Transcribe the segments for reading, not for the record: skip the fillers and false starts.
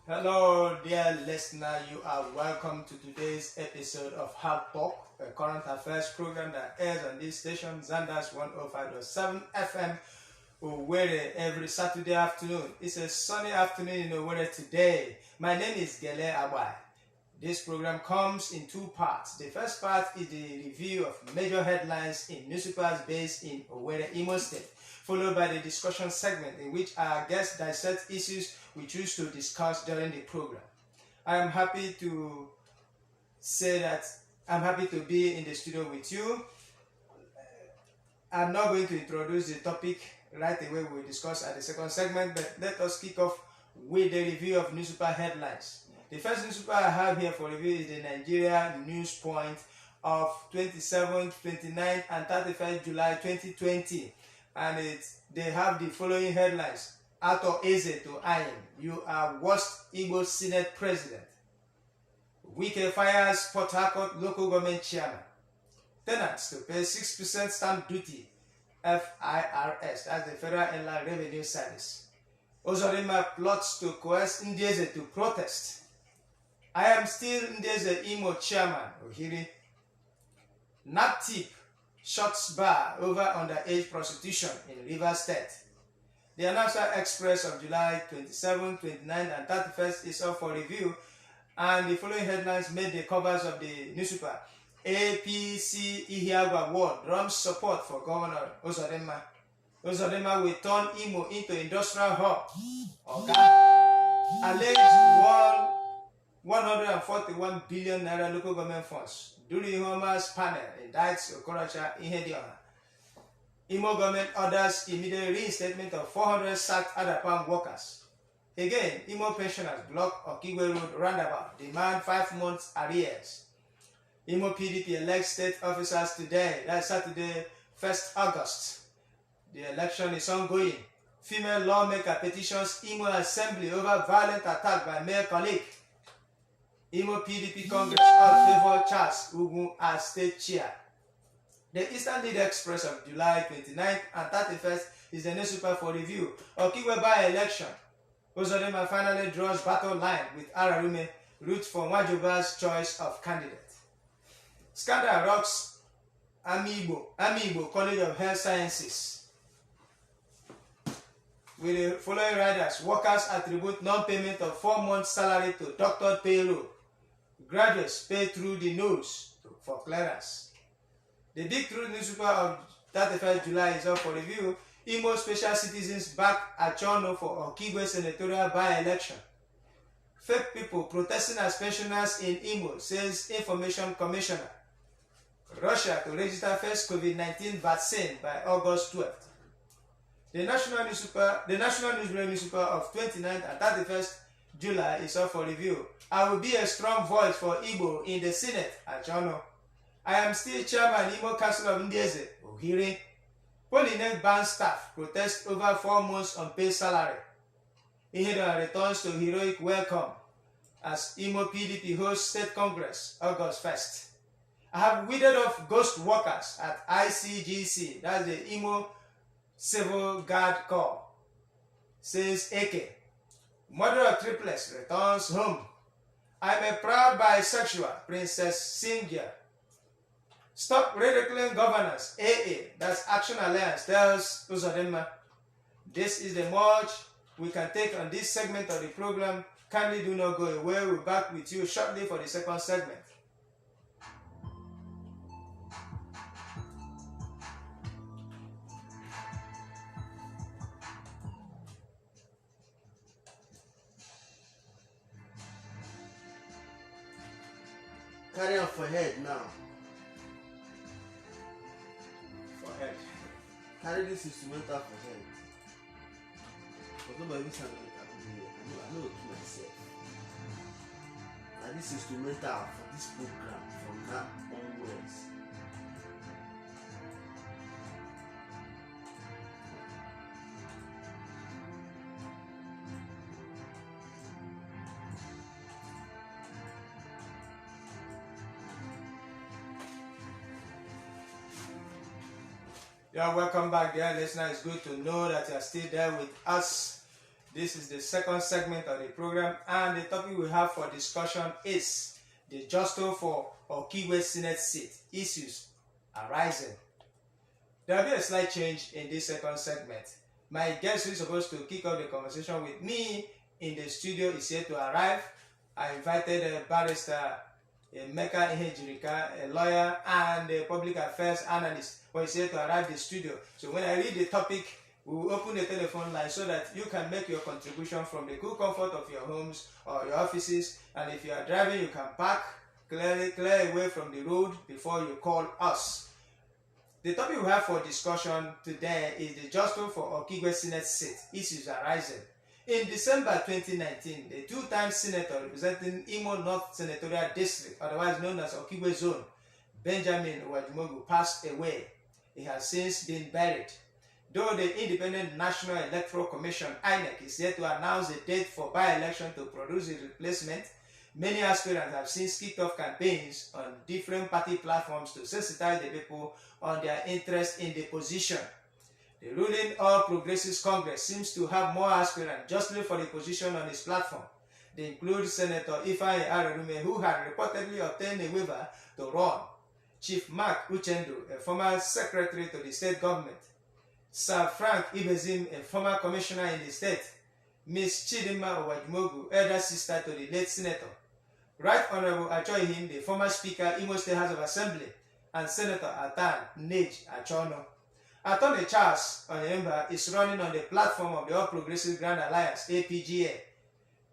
Hello, dear listener. You are welcome to today's episode of Hard Talk, a current affairs program that airs on this station, Zanders 105.7 FM, Owerri, every Saturday afternoon. It's a sunny afternoon in Owerri today. My name is Gele. This program comes in two parts. The first part is the review of major headlines in newspapers based in Owerri, Imo State, followed by the discussion segment in which our guests dissect issues we choose to discuss during the program. I am happy to say that I'm happy to be in the studio with you. I'm not going to introduce the topic right away. We'll discuss at the second segment, but let us kick off with the review of newspaper headlines. The first newspaper I have here for review is the Nigeria News Point of 27th, 29th, and 31st July 2020. And they have the following headlines. Ato Eze to Ayin, you are worst Igbo Senate President. Wike fires Port Harcourt local government chairman. Tenants to pay 6% stamp duty, FIRS, that's the Federal Inland Revenue Service. Ozorima plots to coerce Ndieze to protest. I am still Ndieze Imo chairman, Ohiri. NAPTIP shuts bar over underage prostitution in Rivers State. The Announcer Express of July 27, 29, and 31st is up for review, and the following headlines made the covers of the newspaper. APC Ihiagwa Ward drums support for Governor Ozodema. Ozodema will turn Imo into industrial hub. Okay. Alleged 141 billion naira local government funds. During Homer's panel indicts Okorocha Ihedioha. Imo government orders immediate reinstatement of 400 sacked Adapam workers. Again, Imo pensioners block Okigwe Road roundabout, demand 5 months arrears. Imo PDP elects state officers today, that's Saturday, 1st August. The election is ongoing. Female lawmaker petitions Imo Assembly over violent attack by male colleague. Imo PDP Congress all favor Charles Ugu as state chair. The Eastern Lead Express of July 29th and 31st is the newspaper for review. Okigwe by-election. Ozodema finally draws battle line with Ararume, route for Nwajoba's choice of candidate. Scandal rocks Amiibo College of Health Sciences. With the following riders, workers attribute non-payment of 4 months' salary to doctored payroll. Graduates pay through the nose for clearance. The Big Truth newspaper of 31st July is up for review. Imo special citizens back Achono for Okigwe senatorial by-election. Fake people protesting as pensioners in Imo, says Information Commissioner. Russia to register first COVID-19 vaccine by August 12th. The National Newspaper of 29th and 31st July is up for review. I will be a strong voice for Igbo in the Senate, Achono. I am still chairman Imo Council of Ndieze, Ohiri. Polynex band staff protest over 4 months unpaid salary. Ihedon returns to heroic welcome as Imo PDP hosts State Congress, August 1st. I have weeded off ghost workers at ICGC, that's the Imo Civil Guard Corps, says Eke. Mother of triplets returns home. I am a proud bisexual, Princess Singia. Stop ridiculing governance, AA, that's Action Alliance, tells Uzodema. This is the much we can take on this segment of the program. Kindly do not go away. We'll be back with you shortly for the second segment. Carry on for head now. Carry this instrumental for head. Because nobody sound like I know to myself. And this instrumental for this program from now onwards. Yeah, welcome back, dear listener. It's good to know that you are still there with us. This is the second segment of the program, and the topic we have for discussion is the jostle for Okigwe Senate seat, issues arising. There will be a slight change in this second segment. My guest who is supposed to kick off the conversation with me in the studio is here to arrive. I invited a barrister, Emeka Ihejirika, a lawyer and a public affairs analyst, who is here to arrive in the studio. So when I read the topic, we will open the telephone line so that you can make your contribution from the cool comfort of your homes or your offices. And if you are driving, you can park, clear away from the road before you call us. The topic we have for discussion today is the jostle for Okigwe Senate seat, issues arising. In December 2019, the two-time senator representing Imo North Senatorial District, otherwise known as Okigwe Zone, Benjamin Owajimogu, passed away. He has since been buried. Though the Independent National Electoral Commission, INEC, is yet to announce a date for by-election to produce a replacement, many aspirants have since kicked off campaigns on different party platforms to sensitize the people on their interest in the position. The ruling All Progressives Congress seems to have more aspirants justly for the position on its platform. They include Senator Evang, who had reportedly obtained a waiver to run, Chief Mark Uchendu, a former secretary to the state government, Sir Frank Ibezim, a former commissioner in the state, Miss Chidinma Owajimogu, elder sister to the late senator, Right Honorable Achoihim, the former Speaker, Imo State House of Assembly, and Senator Atan Nej Achono. Attorney Charles Onyemba is running on the platform of the All Progressive Grand Alliance, APGA.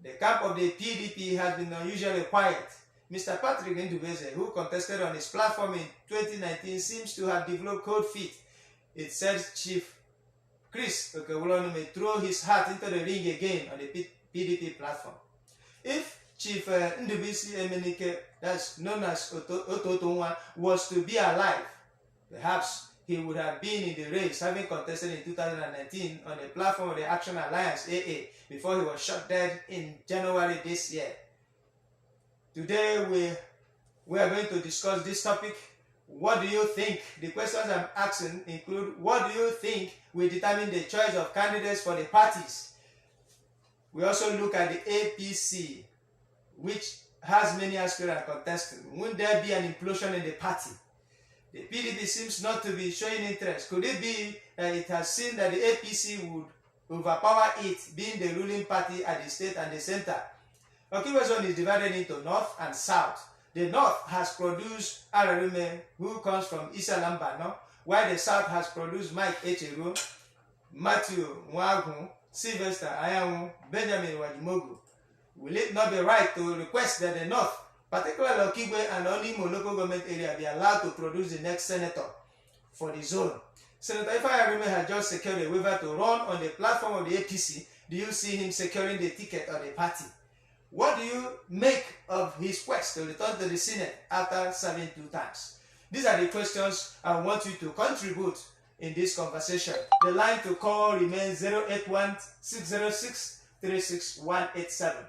The camp of the PDP has been unusually quiet. Mr. Patrick Ndubeze, who contested on his platform in 2019, seems to have developed cold feet. It says Chief Chris Okewolono may throw his hat into the ring again on the PDP platform. If Chief Ndubisi Emenike, that's known as Ototonwa, was to be alive, perhaps he would have been in the race, having contested in 2019 on the platform of the Action Alliance, AA, before he was shot dead in January this year. Today we are going to discuss this topic. What do you think? The questions I'm asking include, what do you think will determine the choice of candidates for the parties? We also look at the APC, which has many aspirants contesting. Won't there be an implosion in the party? The PDP seems not to be showing interest. Could it be that it has seen that the APC would overpower it, being the ruling party at the state and the center? Okigwe Zone is divided into north and south. The north has produced Ararume, who comes from Isa Lambano, while the south has produced Mike Echeru, Matthew Nwagu, Sylvester Ayamu, Benjamin Owajimogu. Will it not be right to request that the north, particularly Okigwe and Onimo local government area, be allowed to produce the next senator for the zone? Senator Ifeanyi has just secured a waiver to run on the platform of the APC. Do you see him securing the ticket of the party? What do you make of his quest to return to the Senate after serving 2 terms? These are the questions I want you to contribute in this conversation. The line to call remains 081-606-36187.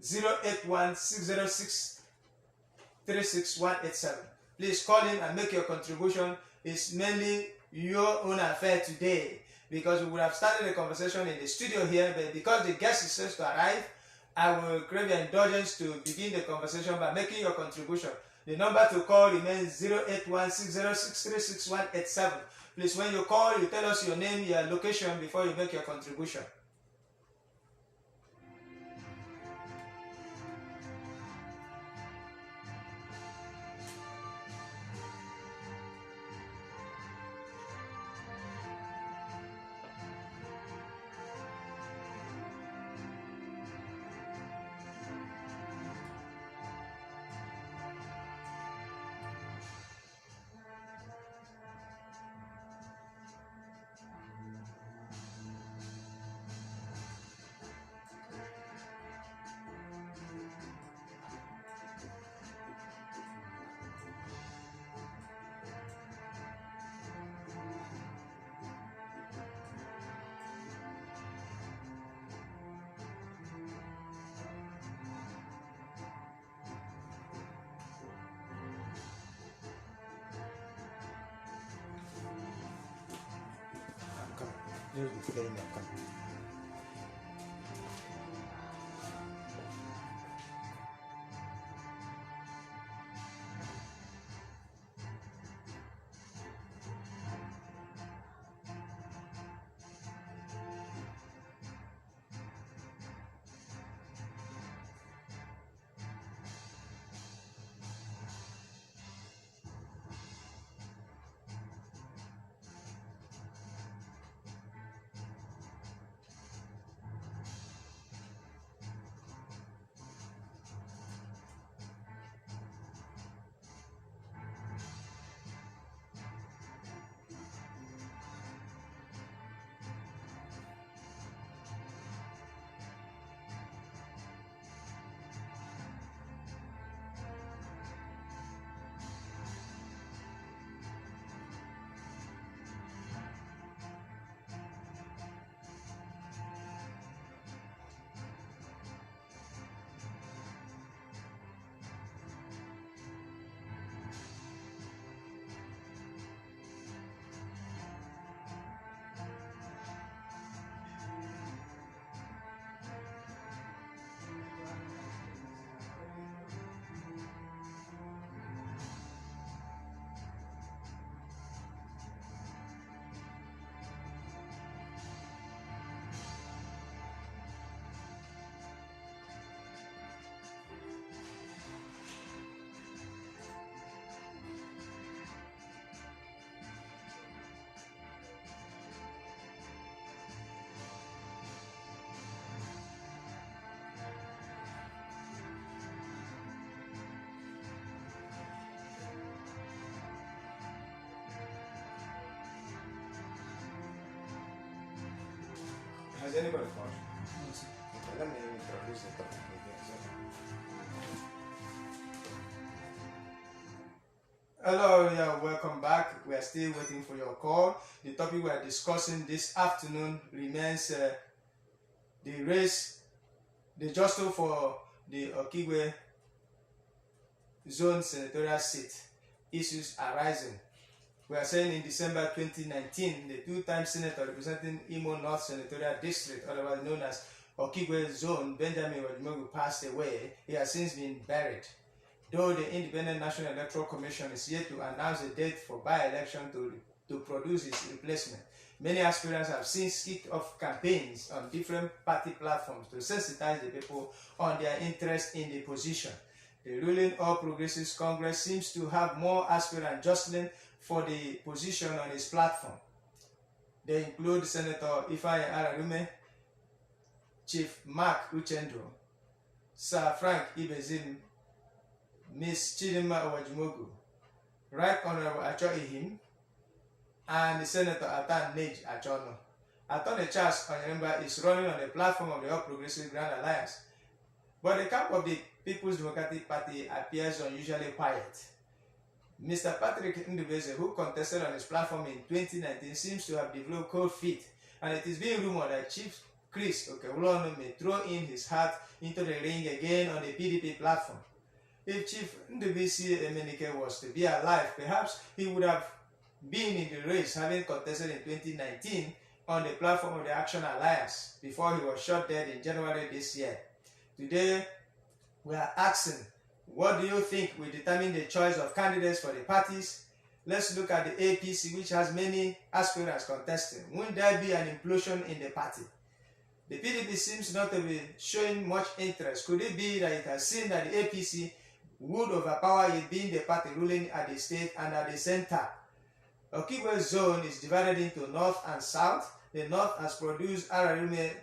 081-606-36187. Please call in and make your contribution. It's mainly your own affair today, because we would have started the conversation in the studio here, but because the guest is supposed to arrive, I will crave your indulgence to begin the conversation by making your contribution. The number to call remains 081-606-36187. Please, when you call, you tell us your name, your location before you make your contribution. is anybody first? No, sir. Okay, let me introduce the topic again. Hello, yeah, welcome back. We are still waiting for your call. The topic we are discussing this afternoon remains the race, the jostle for the Okigwe Zone Senatorial Seat, issues arising. We are saying in December 2019, the two-time senator representing Imo North Senatorial District, otherwise known as Okigwe Zone, Benjamin Wadimogu, passed away. He has since been buried. Though the Independent National Electoral Commission is yet to announce a date for by-election to produce his replacement, many aspirants have since kicked off campaigns on different party platforms to sensitize the people on their interest in the position. The ruling All Progressives Congress seems to have more aspirants jostling for the position on its platform. They include Senator Evang Ararume, Chief Mark Uchendu, Sir Frank Ibezim, Miss Chidinma Owajimogu, Right Honorable Acho Ihim, and the Senator Atan Nej Achono. Attorney Charles Onyemba is running on the platform of the All Progressive Grand Alliance, but the camp of the People's Democratic Party appears unusually quiet. Mr. Patrick Ndubeze, who contested on his platform in 2019, seems to have developed cold feet, and it is being rumored that Chief Chris Okewulono may throw in his hat into the ring again on the PDP platform. If Chief Ndubisi Emenike was to be alive, perhaps he would have been in the race, having contested in 2019 on the platform of the Action Alliance before he was shot dead in January this year. Today, we are asking, what do you think will determine the choice of candidates for the parties? Let's look at the APC, which has many aspirants contesting. Won't there be an implosion in the party? The PDP seems not to be showing much interest. Could it be that it has seen that the APC would overpower it, being the party ruling at the state and at the center? Okigwe Zone is divided into North and South. The North has produced Ararume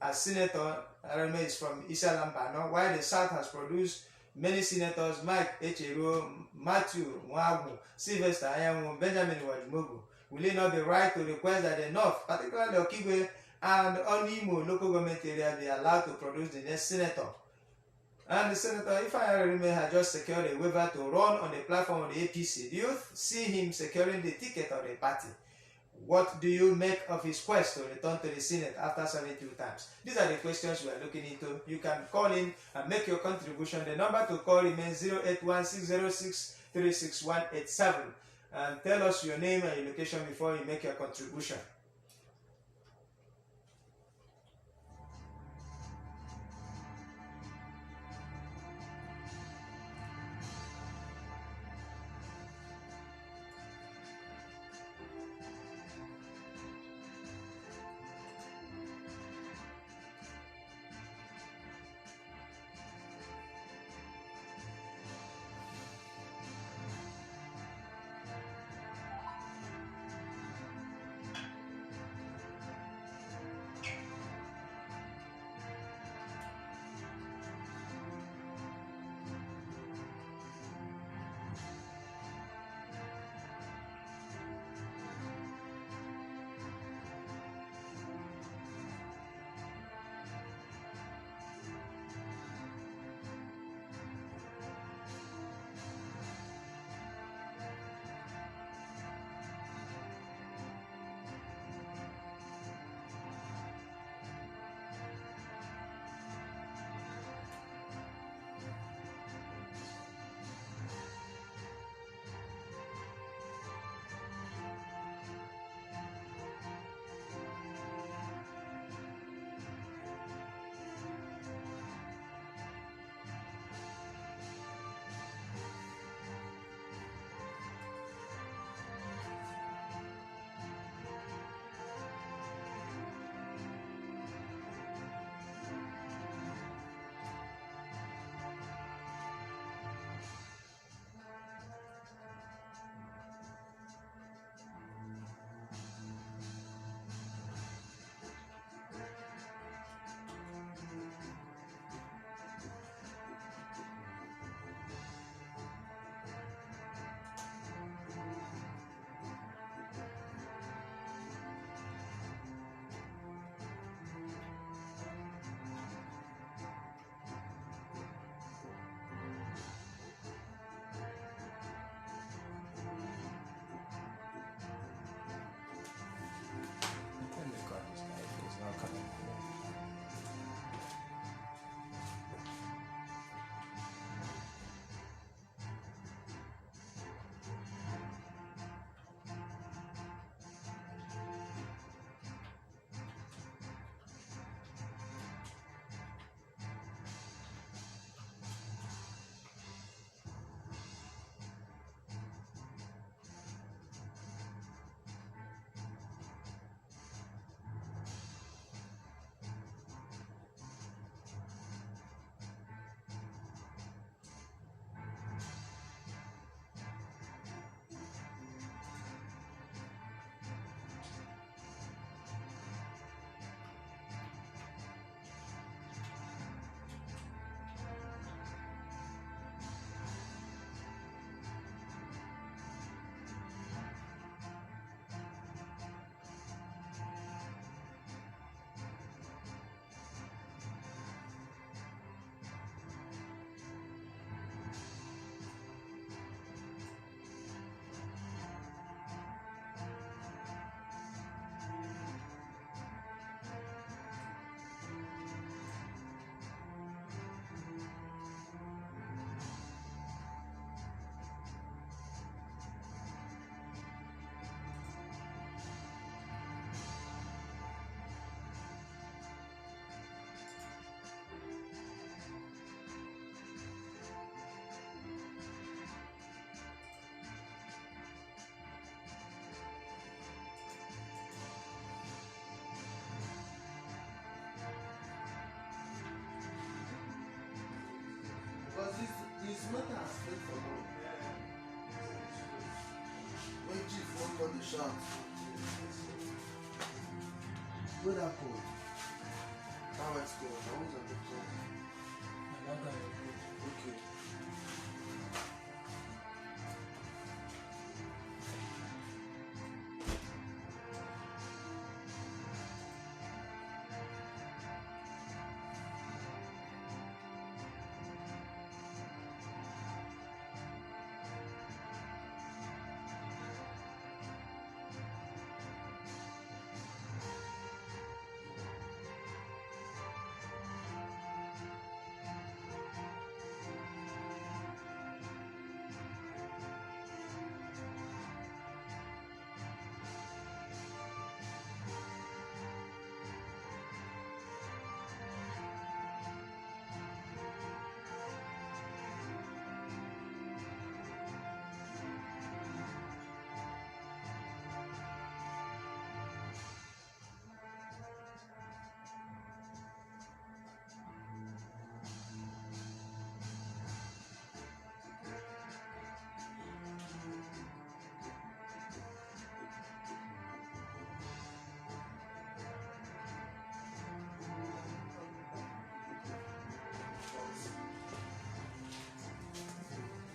as senator. Ararume is from Isalambano, while the South has produced many senators: Mike Echero, Matthew Mwagu, Sylvester Ayamu, Benjamin Wadimogu. Will it not be right to request that the North, particularly Okigwe and Onimo local government areas, be allowed to produce the next senator? And the Senator Evang Ararume has just secured a waiver to run on the platform of the APC. Do you see him securing the ticket of the party? What do you make of his quest to return to the Senate after 72 times? These are the questions we are looking into. You can call in and make your contribution. The number to call remains 08160636187. And tell us your name and your location before you make your contribution. This matter has been for long. When Chief won't got the shot, where that go? How it's going? I was at the top. Okay.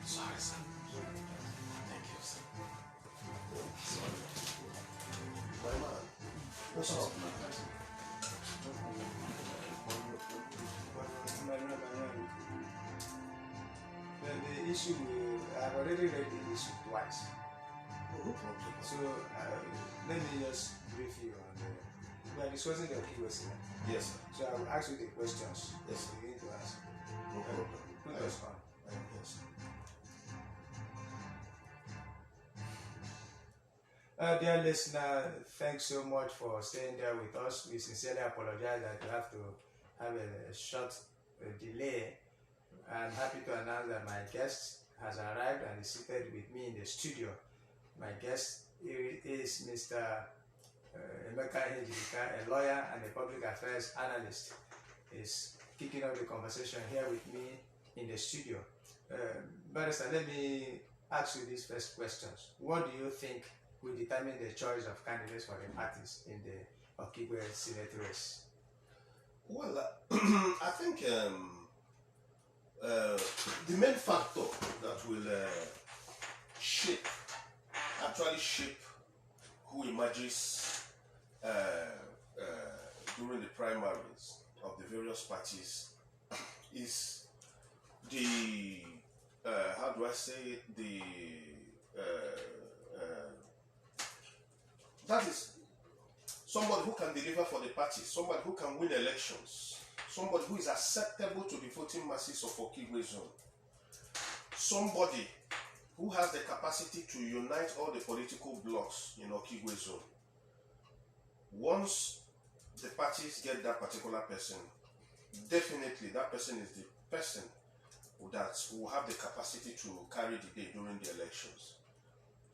Sorry, sir. Thank you, sir. Sorry. My man. What's up? The issue, I've already read the issue twice. No problem. So let me just brief you on we are discussing the keywords. Yes, sir. So I will ask you the questions. Yes, You need to answer. No problem. Put us on. Yes. Dear listener, thanks so much for staying there with us. We sincerely apologize that you have to have a short delay. I'm happy to announce that my guest has arrived and is seated with me in the studio. My guest is Mr. Emeka Ejibika, a lawyer and a public affairs analyst. Is kicking off the conversation here with me in the studio. Barrister, let me ask you these first questions. What do you think will determine the choice of candidates for the parties in the Okigwe Senate race? Well, I think the main factor that will actually shape who emerges during the primaries of the various parties is the how do I say it? That is somebody who can deliver for the party, somebody who can win elections, somebody who is acceptable to the voting masses of Okigwe zone, somebody who has the capacity to unite all the political blocs in Okigwe zone. Once the parties get that particular person, definitely that person is the person that will have the capacity to carry the day during the elections.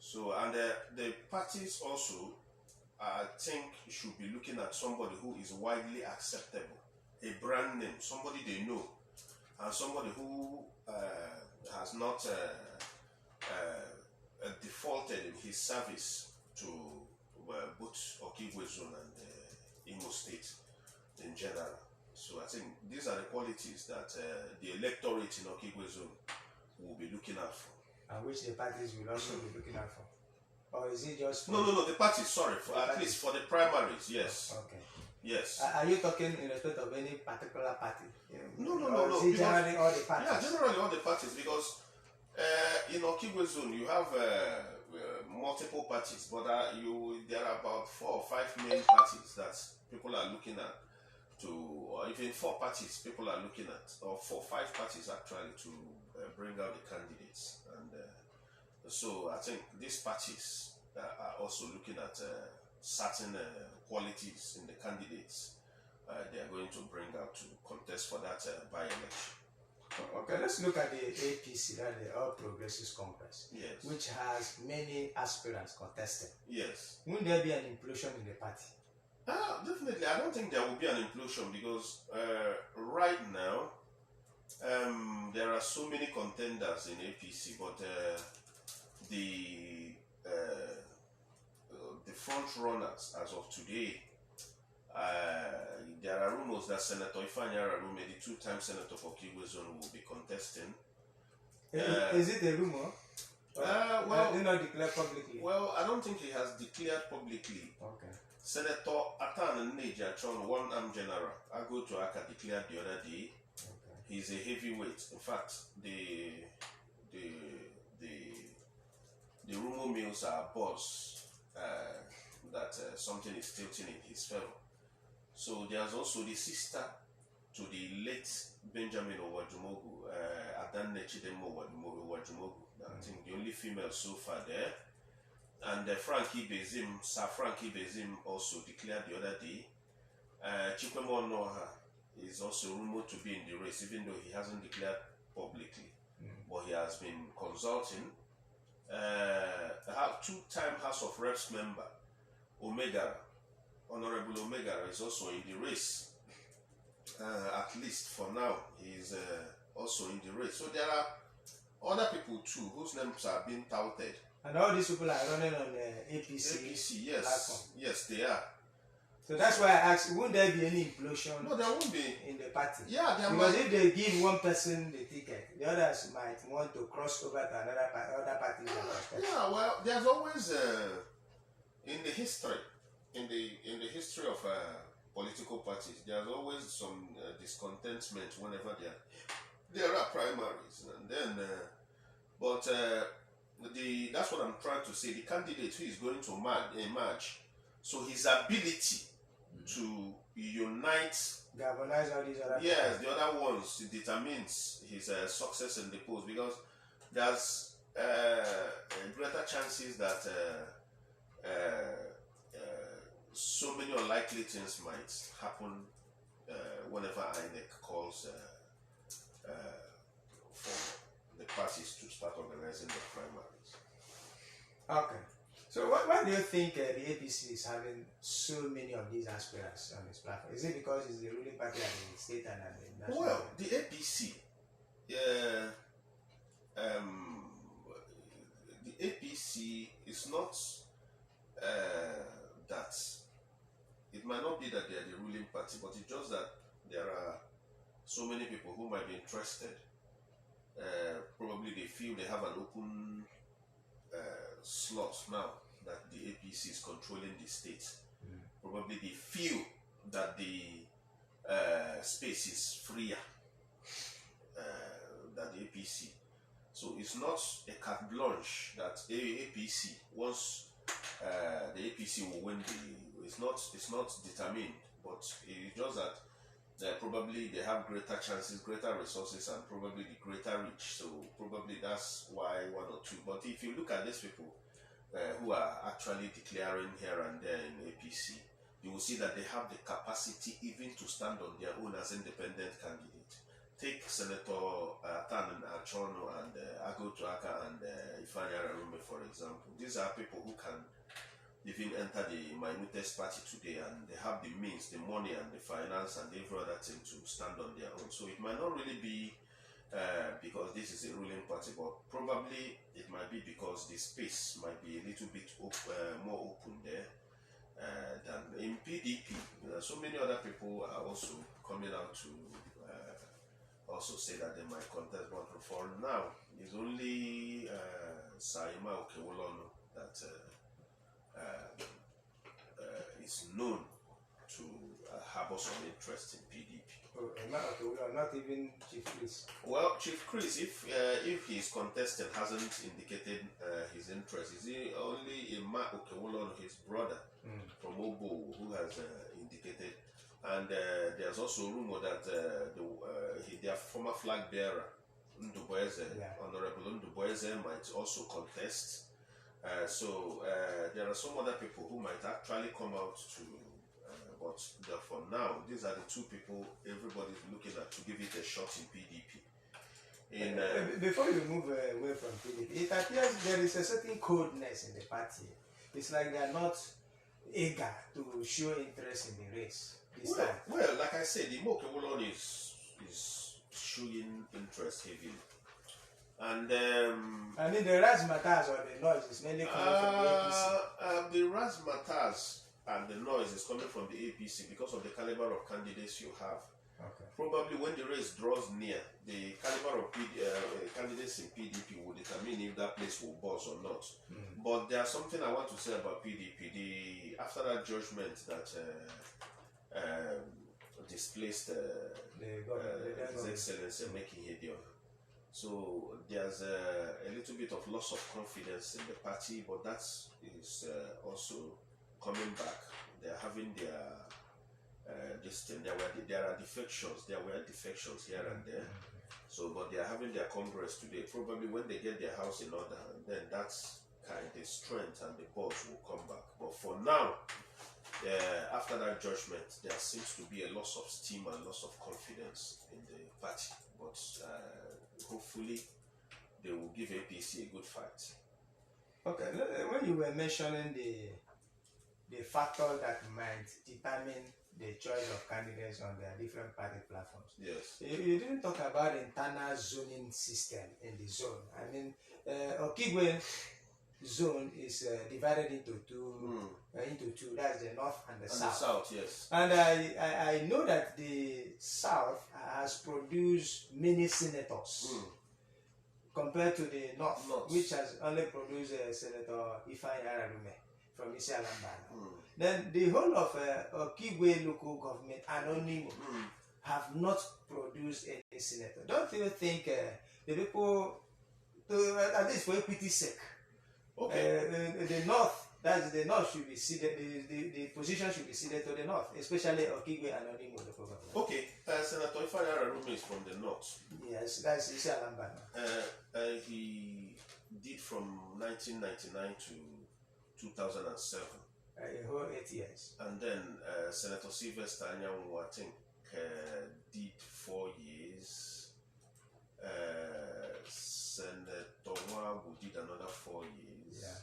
So, and the parties also, I think, should be looking at somebody who is widely acceptable, a brand name, somebody they know, and somebody who has not defaulted in his service to both Okigwe zone and Imo State in general. So I think these are the qualities that the electorate in Okigwe zone will be looking out for. And which the parties will also be looking out for? Or is it just for No, the parties, sorry, for at least for the primaries, yes. Okay. Yes. Are you talking in respect of any particular party? No. Is it generally all the parties? Yeah, generally all the parties, because in Okigwe zone you have multiple parties, but there are about 4 or 5 main parties that people are looking at or even 4 parties people are looking at, or 4 or 5 parties actually, to bring out the candidates. And so I think these parties are also looking at certain qualities in the candidates they are going to bring out to contest for that by-election. Okay, let's look at the APC, that the All Progressives Congress, Yes. which has many aspirants contesting. Yes. Won't there be an implosion in the party? Definitely. I don't think there will be an implosion, because right now There are so many contenders in APC, but the uh, the front runners as of today, there are rumors that Senator Evang, the two-time senator for Kigwe Zone, will be contesting. Is it a rumor? Well, did not declare publicly. Well, I don't think he has declared publicly. Okay. Senator Atan Neja Chon, one armed general, I go to Aka declared the other day. Okay. He's a heavyweight. In fact, the rumor mills are buzz that something is tilting in his favor. So there's also the sister to the late Benjamin Owajumogu, Adan Nechidemo Owajumogu. I think the only female so far there. And Frankie Bezim, Sir Frankie Bezim also declared the other day. Chikwemo Noha is also rumored to be in the race, even though he hasn't declared publicly. But he has been consulting. Two-time House of Reps member, Omega, Honorable Omega, is also in the race. At least for now, he is also in the race. So there are other people too whose names are being touted. And all these people are running on the APC yes, platform. Yes, they are. So that's why I asked, won't there be any implosion? No, there won't be in the party. Yeah, there because might. if they give one person the ticket, the others might want to cross over to other parties. Yeah, well, there's always in the history of political parties, there's always some discontentment whenever there are primaries, and then that's what I'm trying to say. The candidate who is going to emerge, so his ability to unite, galvanize all these other yes, the other ones, determines his success in the polls, because there's greater chances that so many unlikely things might happen whenever INEC calls for the parties to start organizing the primaries. Okay. So why do you think the APC is having so many of these aspirants on its platform? Is it because it's the ruling party at the state and at the national Well, level? the APC, the APC is not that. It might not be that they are the ruling party, but it's just that there are so many people who might be interested. Probably they feel they have an open slot now that the APC is controlling the state. Probably they feel that the space is freer than the APC. So it's not a carte blanche that APC, once the APC will win it's not determined, but it's just that probably they have greater chances, greater resources, and probably the greater reach. So probably that's why one or two. But if you look at these people who are actually declaring here and there in APC, you will see that they have the capacity even to stand on their own as independent candidates. Take Senator Tan Achono and Ago Tuaka and Ifeanyi Ararume, for example. These are people who can even enter the minutest party today, and they have the means, the money, and the finance, and every other thing to stand on their own. So it might not really be because this is a ruling party, but probably it might be because the space might be a little bit more open there than in PDP. So many other people are also coming out to also say that they might contest, but for now, it's only Saima Okewolono that is known to harbor some interest in PDP. Not even Chief Chris. Well, Chief Chris, if he's contested, hasn't indicated his interest. Is he only Emma Okewolono, his brother from Obo, who has indicated? And there's also a rumor that their former flag bearer, Nduboeze, Honorable Nduboeze, might also contest. So there are some other people who might actually come out to, but for now, these are the two people everybody's looking at to give it a shot in PDP. Before you move away from PDP, it appears there is a certain coldness in the party. It's like they are not eager to show interest in the race this time. Well, like I said, the Mokewolon is showing interest heavily. And I mean, the razzmatazz or the noise is mainly coming from the APC. the razzmatazz and the noise is coming from the APC because of the caliber of candidates you have. Okay. Probably when the race draws near, the caliber of candidates in PDP will determine if that place will buzz or not. But there's something I want to say about PDP. After that judgment that displaced His Excellency Meki Hedion, so there's a little bit of loss of confidence in the party, but that is also coming back. They're having their this thing. There are defections. There were defections here and there. So, but they are having their congress today. Probably when they get their house in order, then that's kind of the strength and the buzz will come back. But for now, after that judgment, there seems to be a loss of steam and loss of confidence in the party. But hopefully, they will give APC a good fight. Okay, when you were mentioning the factor that might determine the choice of candidates on their different party platforms. Yes. You didn't talk about the internal zoning system in the zone. I mean, Okigwe zone is divided into two. That's the north and the south. The south, yes. And I know that the south has produced many senators compared to the north, which has only produced Senator Evang from Isi Alambana. Then the whole of Okigwe local government anonymous have not produced any senator. Don't you think the people, at least for equity's sake, the north, that's the north should be ceded, the position should be ceded to the north, especially Okigwe anonymous local government. Okay, Senator Evang is from the north. Yes, that's Isi Alambana. He did from 1999 to 2007. A whole 8 years. And then Senator Sylvester Anyanwu, I think, did 4 years. Senator Wagu did another 4 years. Yeah.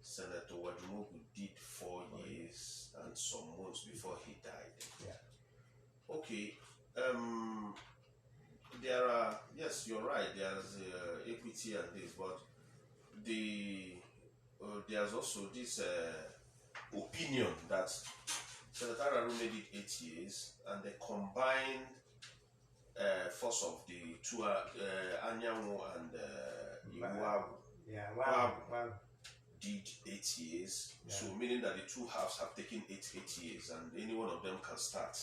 Senator Wajumogu did 4 years and some months before he died. Yeah. Okay. There are, yes, you're right, there's equity and this, but there's also this opinion that Senator Arume did 8 years and the combined force of the two, Anyanwu and Iwagu, did 8 years. Yeah. So meaning that the two halves have taken 8 years and any one of them can start.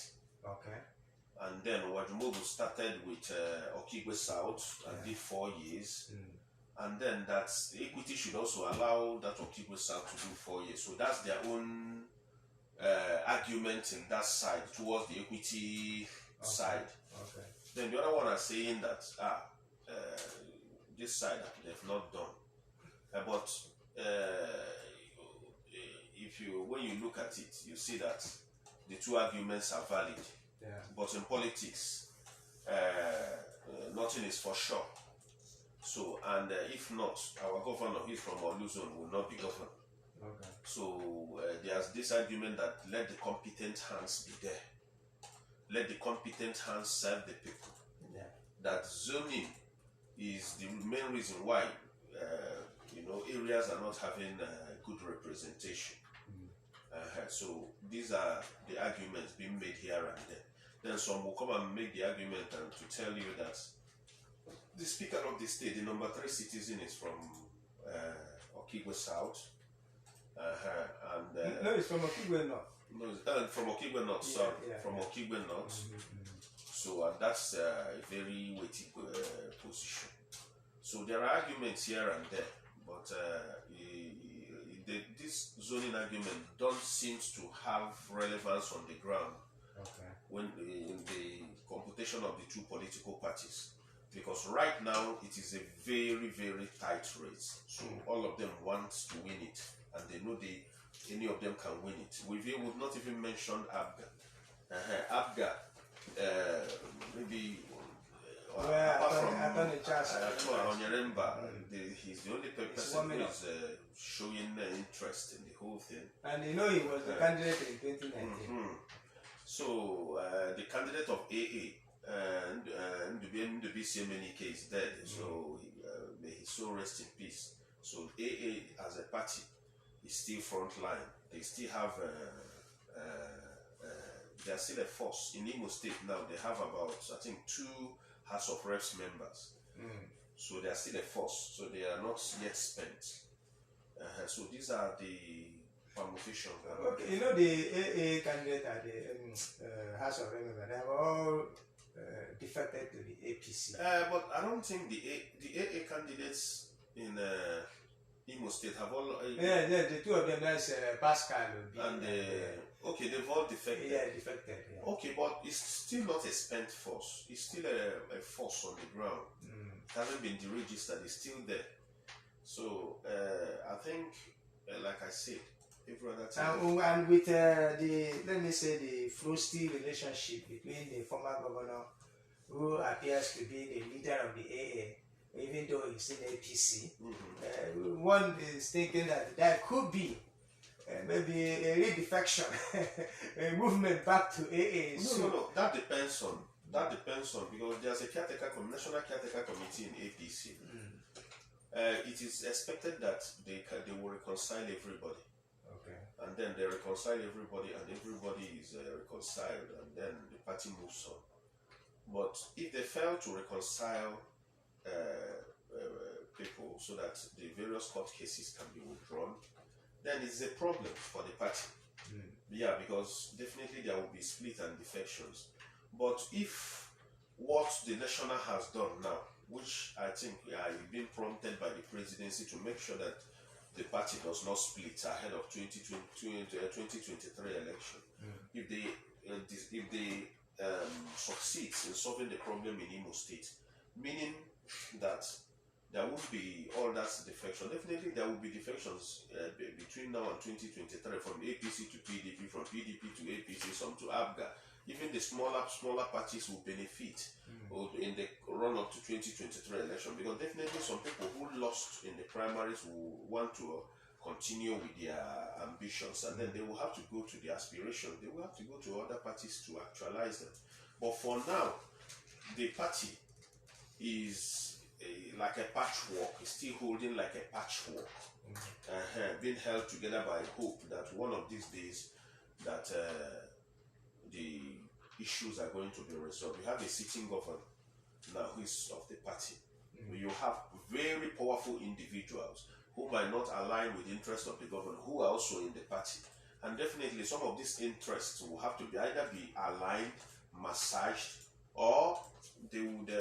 Okay. And then Wajumogu started with Okigwe South and did 4 years. And then that equity should also allow that Okigwe South to do 4 years. So that's their own argument in that side towards the equity side. Okay. Then the other one are saying that this side they've not done. But when you look at it, you see that the two arguments are valid. Yeah. But in politics, nothing is for sure. So, and if not, our governor, he's from Oluzon, will not be governor. Okay. So, there's this argument that let the competent hands be there. Let the competent hands serve the people. Yeah. That zoning is the main reason why, areas are not having good representation. So, these are the arguments being made here and there. Then some will come and make the argument and to tell you that the Speaker of the State, the number 3 citizen, is from Okigwe South. No, it's from Okigwe North. No, from Okigwe North, sorry. From Okigwe North. So that's a very weighty position. So there are arguments here and there, but this zoning argument don't seem to have relevance on the ground. Okay. When in the computation of the two political parties, because right now it is a very, very tight race. So all of them want to win it, and they know any of them can win it. We've not even mentioned Abga. Abga, maybe apart from Onyeremba, he's the only person who is showing interest in the whole thing. And he was the candidate in 2019. So the candidate of AA and the BCMNK case dead, so may his soul rest in peace. So AA as a party is still front line. They still have they are still a force in Imo State now. They have about, I think, 2 House of Reps members. So they are still a force. So they are not yet spent. So these are the permutations. Okay, you know the AA candidate at the House of Representatives, they have all defected to the APC. But I don't think the AA candidates in Imo State have all. Yeah, the 2 of them, that's Pascal. And okay, they've all defected. Yeah, defected. Yeah. Okay, but it's still not a spent force. It's still a force on the ground. It hasn't been deregistered. It's still there. So I think, like I said, every other time. And with the, let me say, the frosty relationship between the former governor, who appears to be the leader of the AA, even though he's in APC, one is thinking that there could be maybe a redefection, a movement back to AA. No. That depends on because there's a national caretaker committee in APC. It is expected that they will reconcile everybody. Okay. And then they reconcile everybody, and everybody is reconciled, and then the party moves on. But if they fail to reconcile people so that the various court cases can be withdrawn, then it's a problem for the party. Yeah, because definitely there will be split and defections. But if what the national has done now, which I think is being prompted by the presidency to make sure that the party does not split ahead of 2023 election, if they succeed in solving the problem in Imo State, meaning that there won't be all that defection. Definitely there will be defections between now and 2023, from APC to PDP, from PDP to APC, some to ABGA. Even the smaller parties will benefit in the run-up to 2023 election, because definitely some people who lost in the primaries will want to continue with their ambitions, and then they will have to go to the aspirations. They will have to go to other parties to actualize them. But for now, the party is like a patchwork. It's still holding like a patchwork, being held together by hope that one of these days that the issues are going to be resolved. You have a sitting governor now who is of the party. You have very powerful individuals who might not align with the interests of the governor, who are also in the party. And definitely some of these interests will have to be either be aligned, massaged, or they would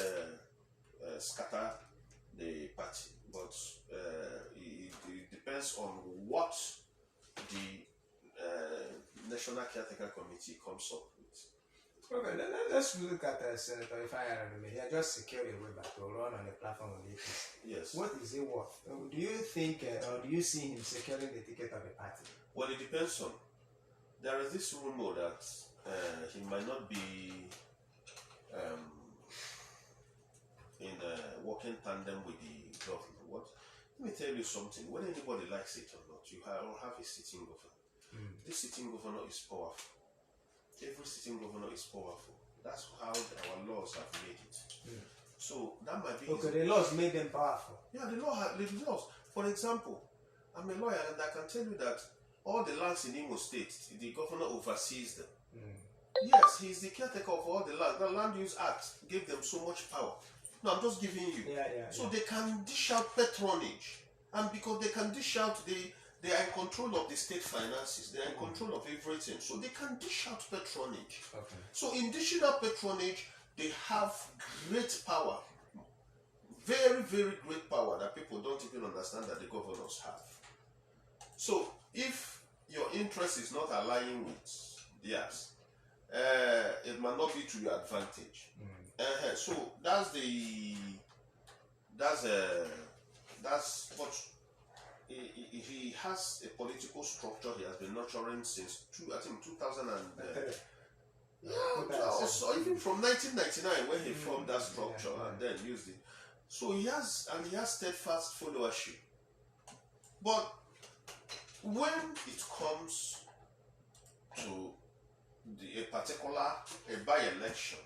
scatter the party. But it depends on what the National Caretaker Committee comes up with. Okay, let's look at Senator Evang. He has just secured a way back to run on the platform of the APC. Yes. What is it worth? Do you think, or do you see him securing the ticket of the party? Well, it depends on. There is this rumor that he might not be in working tandem with the governor. What? Let me tell you something. Whether anybody likes it or not, you have a sitting governor. This sitting governor is powerful. Every sitting governor is powerful. That's how our laws have made it. So that might be. Okay, the laws made them powerful. Yeah, the laws. For example, I'm a lawyer, and I can tell you that all the lands in Imo State, the governor oversees them. Yes, he's the caretaker of all the land. The Land Use Act gave them so much power. No, I'm just giving you. So they can dish out patronage, and because they can dish out they are in control of the state finances. They are in control of everything. So they can dish out patronage. Okay. So in dishing out patronage, they have great power. Very, very great power that people don't even understand that the governors have. So if your interest is not aligning with theirs, it might not be to your advantage. So that's what he has, a political structure he has been nurturing since 2003. So even from 1999 when he formed that structure and then used it. So he has steadfast followership. But when it comes to a by-election,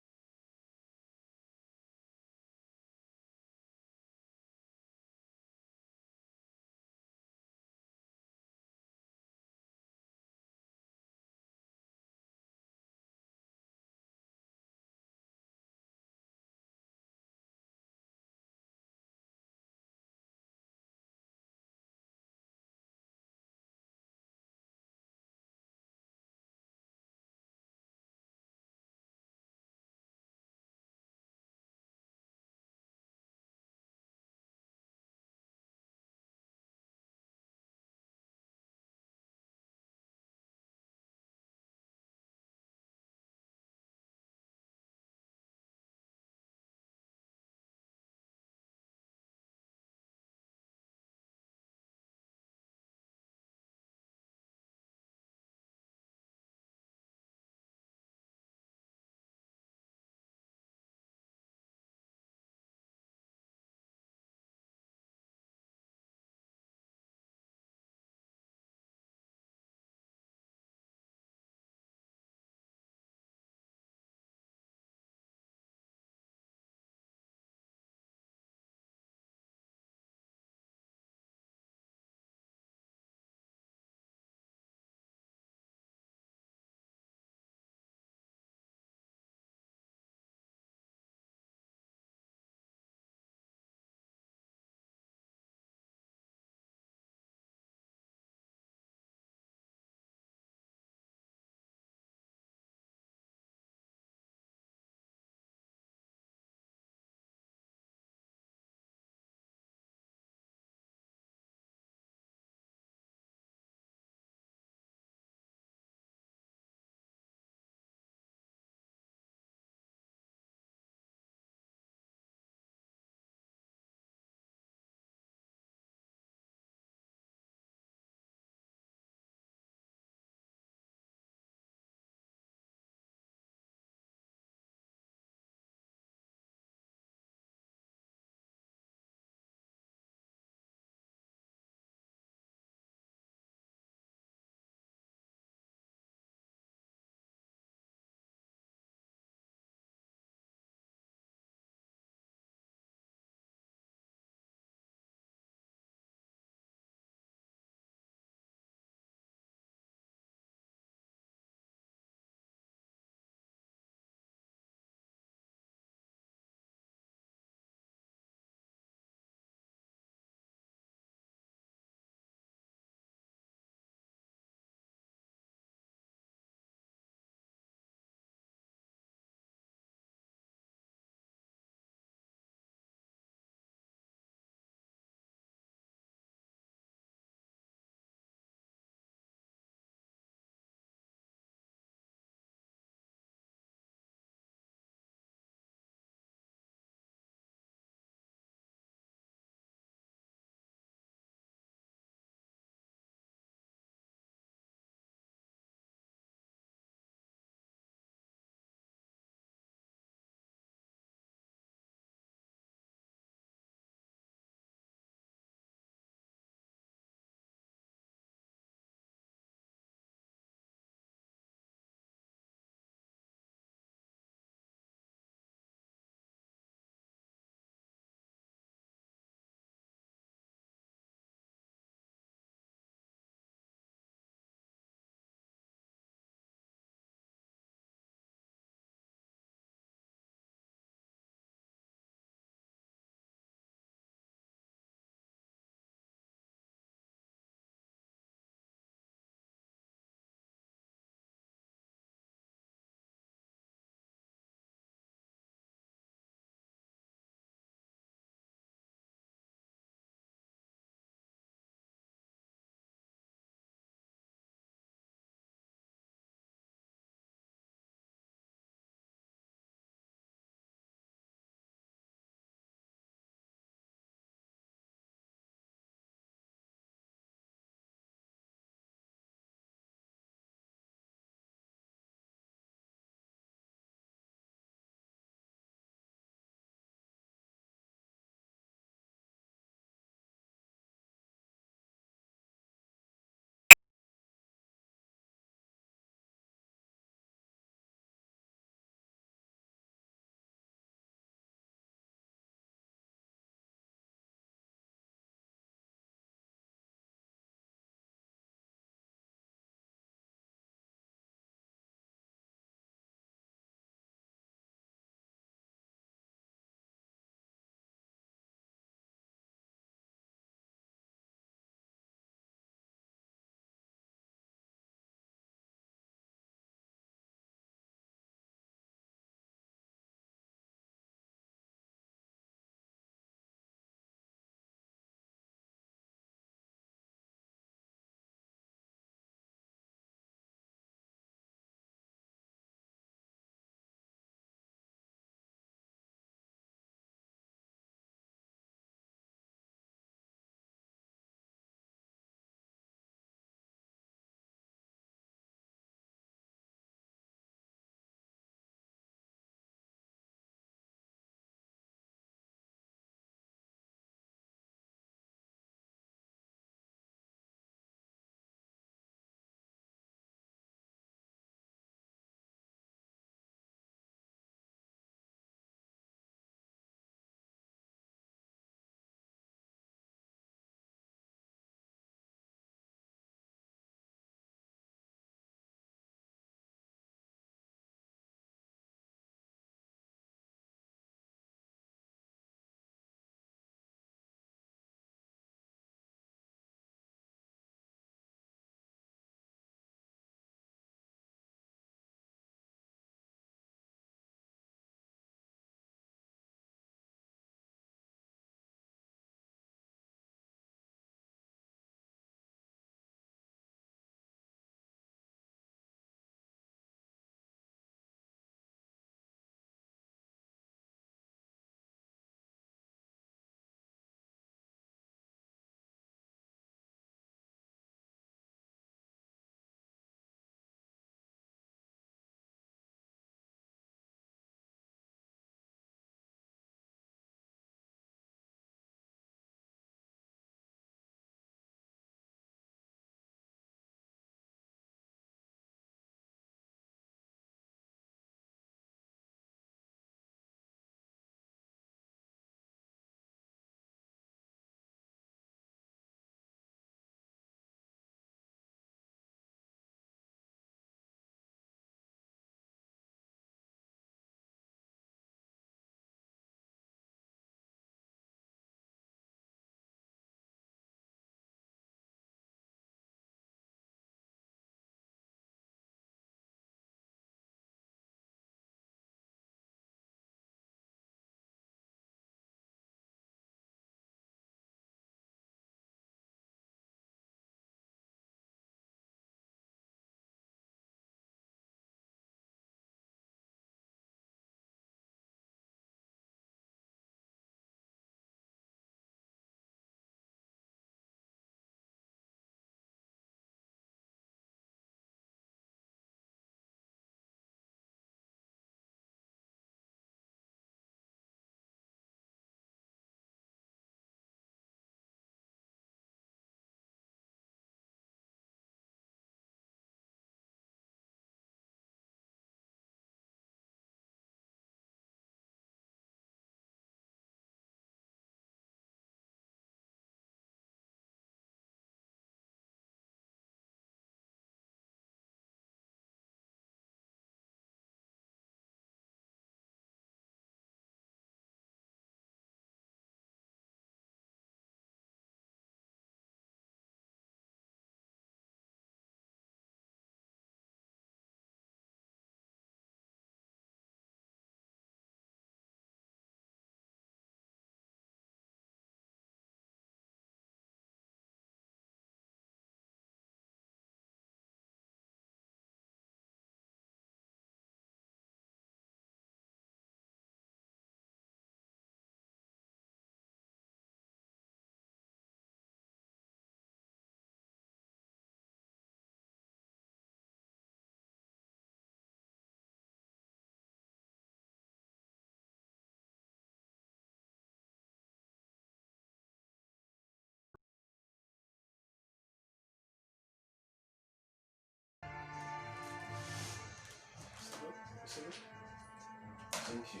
Thank you.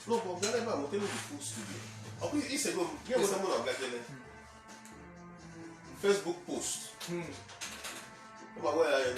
No, but Gele, I'm telling you the full studio. Okay, it's a go. You know someone of Gele. Facebook post. But where are you?